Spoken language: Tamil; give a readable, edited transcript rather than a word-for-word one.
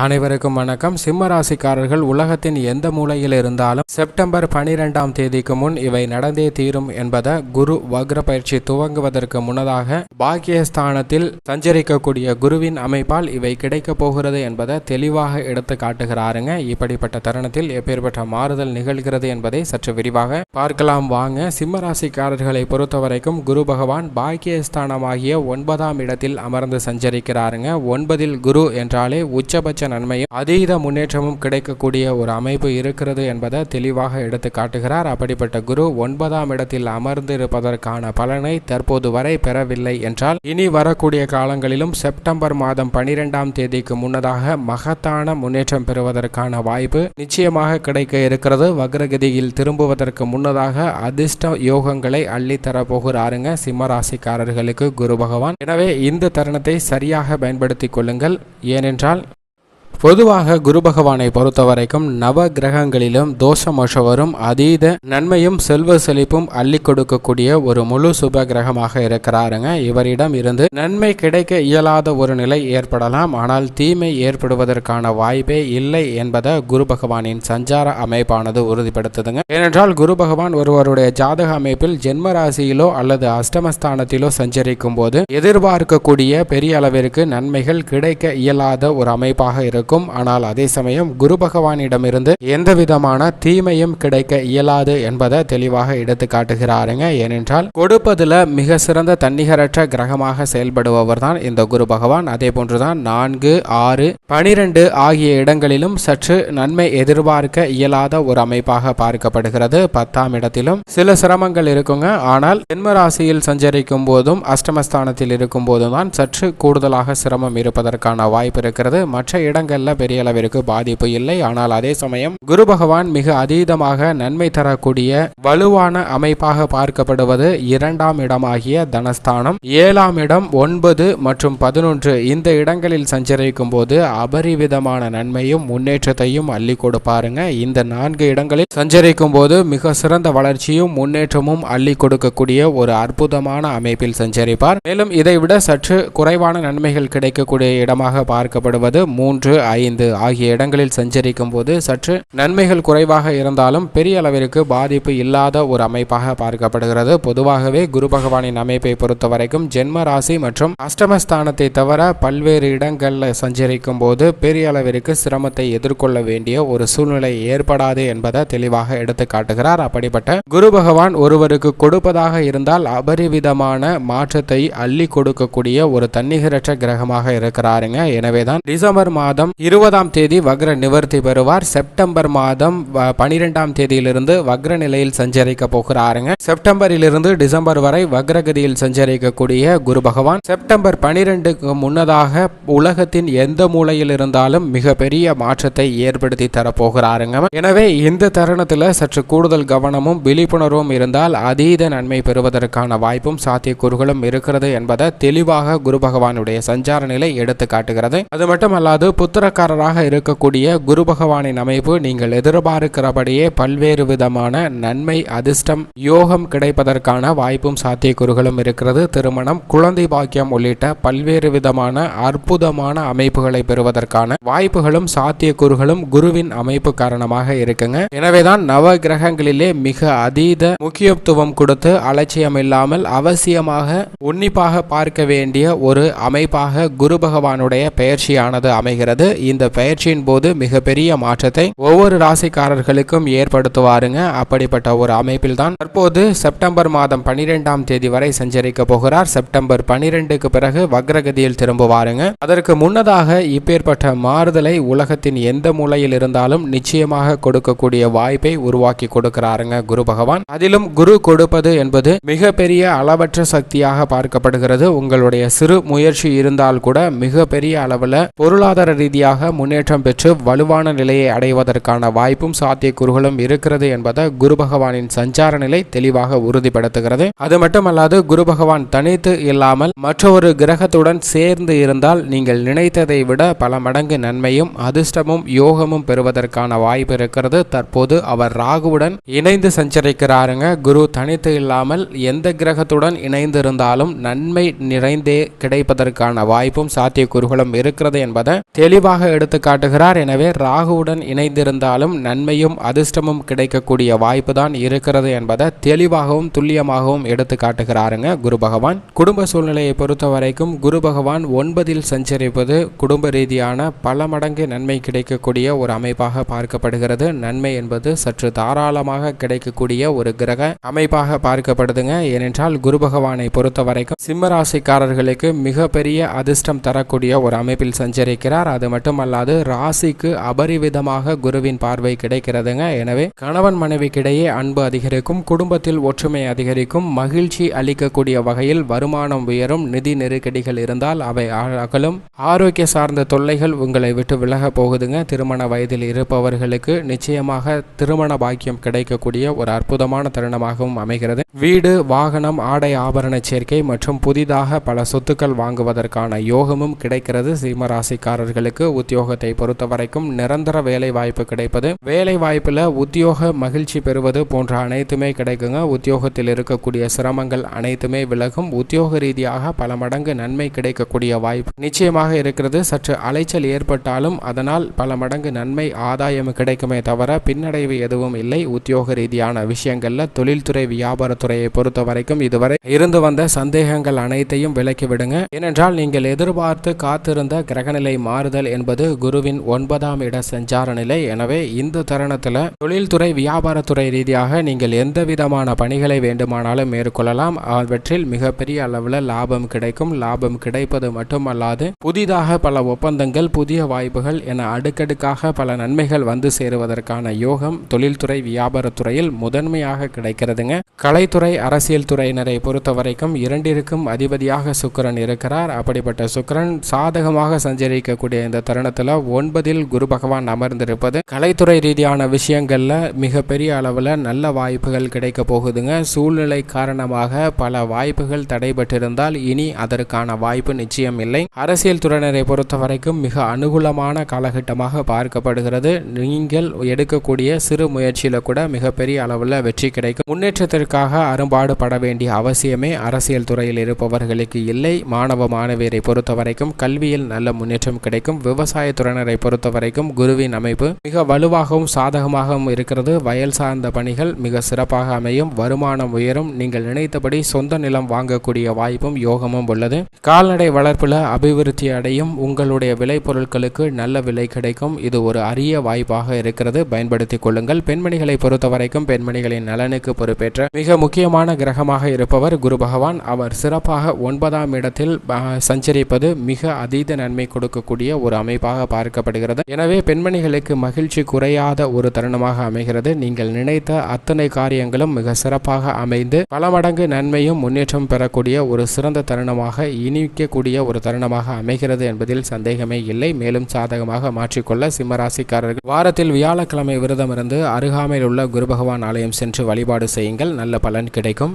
அனைவருக்கும் வணக்கம். சிம்ம ராசிக்காரர்கள் உலகத்தின் எந்த மூலையில் இருந்தாலும் செப்டம்பர் 12ஆம் தேதிக்கு முன் இவை நடந்தே தீரும் என்பதை குரு வக்ர பயிற்சி துவங்குவதற்கு முன்னதாக பாக்கியஸ்தானத்தில் சஞ்சரிக்கக்கூடிய குருவின் அமைப்பால் இவை கிடைக்க போகிறது என்பதை தெளிவாக எடுத்து காட்டுகிறாருங்க. இப்படிப்பட்ட தருணத்தில் எப்பேற்பட்ட மாறுதல் நிகழ்கிறது என்பதை சற்று விரிவாக பார்க்கலாம் வாங்க. சிம்ம ராசிக்காரர்களை பொறுத்தவரைக்கும் குரு பகவான் பாக்கியஸ்தானமாகிய 9ஆம் இடத்தில் அமர்ந்து சஞ்சரிக்கிறாருங்க. 9இல் குரு என்றாலே உச்சபட்ச நன்மையும் அதீத முன்னேற்றமும் கிடைக்கக்கூடிய ஒரு அமைப்பு இருக்கிறது என்பதை தெளிவாக எடுத்து காட்டுகிறார். அப்படிப்பட்ட குரு 9ஆம் இடத்தில் அமர்ந்து இருப்பதற்கான பலனை தற்போது வரை பெறவில்லை என்றால் இனி வரக்கூடிய காலங்களிலும் செப்டம்பர் மாதம் 12ஆம் தேதிக்கு முன்னதாக மகத்தான முன்னேற்றம் பெறுவதற்கான வாய்ப்பு நிச்சயமாக கிடைக்க இருக்கிறது. வக்ரகதியில் திரும்புவதற்கு முன்னதாக அதிர்ஷ்ட யோகங்களை அள்ளித்தர போகிறாருங்க சிம்ம ராசிக்காரர்களுக்கு குரு பகவான். எனவே இந்த தருணத்தை சரியாக பயன்படுத்திக் கொள்ளுங்கள். ஏனென்றால் பொதுவாக குரு பகவானை பொறுத்தவரைக்கும் நவ கிரகங்களிலும் தோஷமோஷவரும் அதீத நன்மையும் செல்வ செழிப்பும் அள்ளி கொடுக்கக்கூடிய ஒரு முழு சுப கிரகமாக இருக்கிறாருங்க. இவரிடம் இருந்து நன்மை கிடைக்க இயலாத ஒரு நிலை ஏற்படலாம், ஆனால் தீமை ஏற்படுவதற்கான வாய்ப்பே இல்லை என்பதை குரு பகவானின் சஞ்சார அமைப்பானது உறுதிப்படுத்துதுங்க. ஏனென்றால் குரு பகவான் ஒருவருடைய ஜாதக அமைப்பில் ஜென்ம ராசியிலோ அல்லது அஷ்டமஸ்தானத்திலோ சஞ்சரிக்கும் போது எதிர்பார்க்கக்கூடிய பெரிய அளவிற்கு நன்மைகள் கிடைக்க இயலாத ஒரு அமைப்பாக இருக்கும். ஆனால் அதே சமயம் குரு பகவானிடமிருந்து எந்த விதமான தீமையும் கிடைக்க இயலாது என்பதை தெளிவாக எடுத்து காட்டுகிறாருங்க. ஏனென்றால் கொடுப்பதில் மிக சிறந்த தன்னிகரற்ற கிரகமாக செயல்படுபவர் தான் இந்த குரு பகவான். அதே போன்றுதான் 4, 6, 12 ஆகிய இடங்களிலும் சற்று நன்மை எதிர்பார்க்க இயலாத ஒரு அமைப்பாக பார்க்கப்படுகிறது. 10ஆம் இடத்திலும் சில சிரமங்கள் இருக்குங்க. ஆனால் ஜென்ம ராசியில் சஞ்சரிக்கும் போதும் அஷ்டமஸ்தானத்தில் இருக்கும் போதும் தான் சற்று கூடுதலாக சிரமம் இருப்பதற்கான வாய்ப்பு இருக்கிறது. மற்ற இடங்கள் பெரிய அளவிற்கு பாதிப்பு இல்லை. ஆனால் அதே சமயம் குரு பகவான் மிக அதீதமாக நன்மை தரக்கூடிய வலுவான அமைப்பாக பார்க்கப்படுவது 2ஆம் இடமாகிய தனஸ்தானம், 7ஆம் இடம், 9 மற்றும் 11 இந்த இடங்களில் சஞ்சரிக்கும் போது அபரிவிதமான நன்மையும் முன்னேற்றத்தையும் அள்ளி கொடுப்பாருங்க. இந்த 4 இடங்களில் சஞ்சரிக்கும் போது மிக சிறந்த வளர்ச்சியும் முன்னேற்றமும் அள்ளி கொடுக்கக்கூடிய ஒரு அற்புதமான அமைப்பில் சஞ்சரிப்பார். மேலும் இதைவிட சற்று குறைவான நன்மைகள் கிடைக்கக்கூடிய இடமாக பார்க்கப்படுவது 3, 5 ஆகிய இடங்களில் சஞ்சரிக்கும் போது சற்று நன்மைகள் குறைவாக இருந்தாலும் பெரிய அளவிற்கு பாதிப்பு இல்லாத ஒரு அமைப்பாக பார்க்கப்படுகிறது. பொதுவாகவே குரு பகவானின் அமைப்பை பொறுத்தவரைக்கும் ஜென்ம ராசி மற்றும் அஷ்டமஸ்தானத்தை தவிர பல்வேறு இடங்களில் சஞ்சரிக்கும் போது பெரிய அளவிற்கு சிரமத்தை எதிர்கொள்ள வேண்டிய ஒரு சூழ்நிலை ஏற்படாது என்பதை தெளிவாக எடுத்து காட்டுகிறார். அப்படிப்பட்ட குரு பகவான் ஒருவருக்கு கொடுப்பதாக இருந்தால் அபரிவிதமான மாற்றத்தை அள்ளி கொடுக்கக்கூடிய ஒரு தன்னிகரற்ற கிரகமாக இருக்கிறாருங்க. எனவேதான் டிசம்பர் மாதம் 20ஆம் தேதி வக்ர நிவர்த்தி பெறுவார். செப்டம்பர் மாதம் 12ஆம் தேதியிலிருந்து வக்ர நிலையில் சஞ்சரிக்க போகிறாருங்க. செப்டம்பரிலிருந்து டிசம்பர் வரை வக்ரகதியில் சஞ்சரிக்கக்கூடிய குரு பகவான் செப்டம்பர் 12க்கு முன்னதாக உலகத்தின் எந்த மூலையில் இருந்தாலும் மிகப்பெரிய மாற்றத்தை ஏற்படுத்தி தரப்போகிறாருங்க. எனவே இந்த தருணத்தில் சற்று கூடுதல் கவனமும் விழிப்புணர்வும் இருந்தால் அதீத நன்மை பெறுவதற்கான வாய்ப்பும் சாத்தியக்கூறுகளும் இருக்கிறது என்பதை தெளிவாக குரு பகவானுடைய சஞ்சார நிலை எடுத்து காட்டுகிறது. அது மட்டுமல்லாது புத்திரக்காரராக இருக்கக்கூடிய குரு பகவானின் அமைப்பு நீங்கள் எதிர்பார்க்கிறபடியே பல்வேறு விதமான நன்மை, அதிர்ஷ்டம், யோகம் கிடைப்பதற்கான வாய்ப்பும் சாத்தியக்கூறுகளும் இருக்கிறது. திருமணம், குழந்தை பாக்கியம் உள்ளிட்ட பல்வேறு விதமான அற்புதமான அமைப்புகளை பெறுவதற்கான வாய்ப்புகளும் சாத்தியக்கூறுகளும் குருவின் அமைப்பு காரணமாக இருக்குங்க. எனவேதான் நவ கிரகங்களிலே மிக அதீத முக்கியத்துவம் கொடுத்து அலட்சியம் இல்லாமல் அவசியமாக உன்னிப்பாக பார்க்க வேண்டிய ஒரு அமைப்பாக குரு பகவானுடைய பெயர்ச்சியானது அமைகிறது. இந்த பயிற்சியின் போது மிகப்பெரிய மாற்றத்தை ஒவ்வொரு ராசிக்காரர்களுக்கும் ஏற்படுத்துவாருங்க. அப்படிப்பட்ட ஒரு அமைப்பில் தான் தற்போது செப்டம்பர் மாதம் 12ஆம் தேதி வரை சஞ்சரிக்க போகிறார். செப்டம்பர் 12க்கு பிறகு வக்ரகதியில் திரும்புவாருங்க. அதற்கு முன்னதாக இப்பேற்பட்ட மாறுதலை உலகத்தின் எந்த மூலையில் இருந்தாலும் நிச்சயமாக கொடுக்கக்கூடிய வாய்ப்பை உருவாக்கி கொடுக்கிறாருங்க குரு பகவான். அதிலும் குரு கொடுப்பது என்பது மிகப்பெரிய அளவற்ற சக்தியாக பார்க்கப்படுகிறது. உங்களுடைய சிறு முயற்சி இருந்தால் கூட மிகப்பெரிய அளவில் பொருளாதார ரீதியாக முன்னேற்றம் பெற்று வலுவான நிலையை அடைவதற்கான வாய்ப்பும் சாத்தியக்கூறுகளும் இருக்கிறது என்பதை குரு பகவானின் சஞ்சார நிலை தெளிவாக உறுதிப்படுத்துகிறது. அது மட்டுமல்லாது குரு பகவான் தனித்து இல்லாமல் மற்றொரு கிரகத்துடன் சேர்ந்து இருந்தால் நீங்கள் நினைத்ததை விட பல மடங்கு நன்மையும் அதிர்ஷ்டமும் யோகமும் பெறுவதற்கான வாய்ப்பு இருக்கிறது. தற்போது அவர் ராகுவுடன் இணைந்து சஞ்சரிக்கிறாருங்க. குரு தனித்து இல்லாமல் எந்த கிரகத்துடன் இணைந்து இருந்தாலும் நன்மை நிறைந்தே கிடைப்பதற்கான வாய்ப்பும் சாத்தியக்கூறுகளும் இருக்கிறது என்பதை தெளிவாக தெளிவாக எடுத்து காட்டுகிறார். எனவே ராகுவுடன் இணைந்திருந்தாலும் நன்மையும் அதிர்ஷ்டமும் கிடைக்கக்கூடிய வாய்ப்பு தான் இருக்கிறது என்பதை தெளிவாகவும் துல்லியமாகவும் எடுத்து காட்டுகிறாருங்க குரு பகவான். குடும்ப சூழ்நிலையை பொறுத்த வரைக்கும் குரு பகவான் 9ல் சஞ்சரிப்பது குடும்ப ரீதியான பல மடங்கு நன்மை கிடைக்கக்கூடிய ஒரு அமைப்பாக பார்க்கப்படுகிறது. நன்மை என்பது சற்று தாராளமாக கிடைக்கக்கூடிய ஒரு கிரக அமைப்பாக பார்க்கப்படுதுங்க. ஏனென்றால் குரு பகவானை பொறுத்த வரைக்கும் சிம்ம ராசிக்காரர்களுக்கு மிகப்பெரிய அதிர்ஷ்டம் தரக்கூடிய ஒரு அமைப்பில் சஞ்சரிக்கிறார். அது மட்டுமல்லாது ராசிக்கு அபரிவிதமாக குருவின் பார்வை கிடைக்கிறதுங்க. எனவே கணவன் மனைவிக்கிடையே அன்பு அதிகரிக்கும், குடும்பத்தில் ஒற்றுமை அதிகரிக்கும், மகிழ்ச்சி அளிக்கக்கூடிய வகையில் வருமானம் உயரும், நிதி நெருக்கடிகள் இருந்தால் அவை அகலும், ஆரோக்கிய சார்ந்த தொல்லைகள் உங்களை விட்டு விலக போகுதுங்க. திருமண வயதில் இருப்பவர்களுக்கு நிச்சயமாக திருமண பாக்கியம் கிடைக்கக்கூடிய ஒரு அற்புதமான தருணமாகவும் அமைகிறது. வீடு, வாகனம், ஆடை ஆபரண சேர்க்கை மற்றும் புதிதாக பல சொத்துக்கள் வாங்குவதற்கான யோகமும் கிடைக்கிறது. சிம்ம ராசிக்காரர்களுக்கு உத்தியோகத்தை பொறுத்த வரைக்கும் நிரந்தர வேலை வாய்ப்பு கிடைப்பது, வேலை வாய்ப்புல உத்தியோக மகிழ்ச்சி பெறுவது போன்ற அனைத்துமே கிடைக்குங்க. உத்தியோகத்தில் இருக்கக்கூடிய சிரமங்கள் அனைத்துமே விலகும். உத்தியோக ரீதியாக பல மடங்கு நன்மை கிடைக்கக்கூடிய வாய்ப்பு நிச்சயமாக இருக்கிறது. சற்று அலைச்சல் ஏற்பட்டாலும் அதனால் பல மடங்கு நன்மை ஆதாயம் கிடைக்குமே தவிர பின்னடைவு எதுவும் இல்லை. உத்தியோக ரீதியான விஷயங்கள்ல தொழில்துறை வியாபாரத்துறையை பொறுத்த வரைக்கும் இதுவரை இருந்து வந்த சந்தேகங்கள் அனைத்தையும் விலக்கி விடுங்க. ஏனென்றால் நீங்கள் எதிர்பார்த்து காத்திருந்த கிரகநிலை மாறுதல் என்பது குருவின் 9ஆம் இட சஞ்சார நிலை. எனவே இந்த தருணத்தில் தொழில்துறை வியாபாரத்துறை ரீதியாக நீங்கள் எந்த விதமான பணிகளை வேண்டுமானாலும் மேற்கொள்ளலாம். அவற்றில் மிகப்பெரிய அளவில் லாபம் கிடைக்கும். லாபம் கிடைப்பது மட்டுமல்லாது புதிதாக பல ஒப்பந்தங்கள், புதிய வாய்ப்புகள் என அடுக்கடுக்காக பல நன்மைகள் வந்து சேருவதற்கான யோகம் தொழில்துறை வியாபாரத்துறையில் முதன்மையாக கிடைக்கிறதுங்க. கலைத்துறை, அரசியல் துறையினரை பொறுத்த வரைக்கும் 2ற்கும் அதிபதியாக சுக்கிரன் இருக்கிறார். அப்படிப்பட்ட சுக்கிரன் சாதகமாக சஞ்சரிக்கக்கூடிய இந்த தருணத்தில் 9ல் குரு பகவான் அமர்ந்திருப்பது கலைத்துறை ரீதியான விஷயங்கள்ல மிகப்பெரிய அளவில் நல்ல வாய்ப்புகள் கிடைக்க போகுதுங்க. சூழ்நிலை காரணமாக பல வாய்ப்புகள் தடைபட்டிருந்தால் இனி அதற்கான வாய்ப்பு நிச்சயம் இல்லை. அரசியல் துறையினரை பொறுத்த வரைக்கும் மிக அனுகூலமான காலகட்டமாக பார்க்கப்படுகிறது. நீங்கள் எடுக்கக்கூடிய சிறு முயற்சியில கூட மிகப்பெரிய அளவில் வெற்றி கிடைக்கும். முன்னேற்றத்திற்காக அரும்பாடுபட வேண்டிய அவசியமே அரசியல் துறையில் இருப்பவர்களுக்கு இல்லை. மாணவ மாணவியரை பொறுத்த வரைக்கும் கல்வியில் நல்ல முன்னேற்றம் கிடைக்கும். விவசாய துறையினரை பொறுத்த வரைக்கும் குருவின் அமைப்பு மிக வலுவாகவும் சாதகமாகவும் இருக்கிறது. வயல் சார்ந்த பணிகள் மிக சிறப்பாக அமையும். வருமானம் உயரும். நீங்கள் நினைத்தபடி சொந்த நிலம் வாங்கக்கூடிய வாய்ப்பும் யோகமும் உள்ளது. கால்நடை வளர்ப்புல அபிவிருத்தி அடையும். உங்களுடைய விளை பொருட்களுக்கு நல்ல விலை கிடைக்கும். இது ஒரு அரிய வாய்ப்பாக இருக்கிறது. பயன்படுத்திக் கொள்ளுங்கள். பெண்மணிகளை பொறுத்த வரைக்கும் பெண்மணிகளின் நலனுக்கு பொறுப்பேற்ற மிக முக்கியமான கிரகமாக இருப்பவர் குரு பகவான். அவர் சிறப்பாக 9ஆம் இடத்தில் சஞ்சரிப்பது மிக அதீத நன்மை கொடுக்கக்கூடிய ஒரு அமைப்பாக பார்க்கப்படுகிறது. எனவே பெண்மணிகளுக்கு மகிழ்ச்சி குறையாத ஒரு தருணமாக அமைகிறது. நீங்கள் நினைத்த அத்தனை காரியங்களும் மிக சிறப்பாக அமைந்து பல மடங்கு நன்மையும் முன்னேற்றம் பெறக்கூடிய ஒரு சிறந்த தருணமாக இனிக்கக்கூடிய ஒரு தருணமாக அமைகிறது என்பதில் சந்தேகமே இல்லை. மேலும் சாதகமாக மாற்றிக்கொள்ள சிம்மராசிக்காரர்கள் வாரத்தில் வியாழக்கிழமை விரதம் இருந்து அருகாமையில் உள்ள குரு பகவான் ஆலயம் சென்று வழிபாடு செய்யுங்கள். நல்ல பலன் கிடைக்கும்.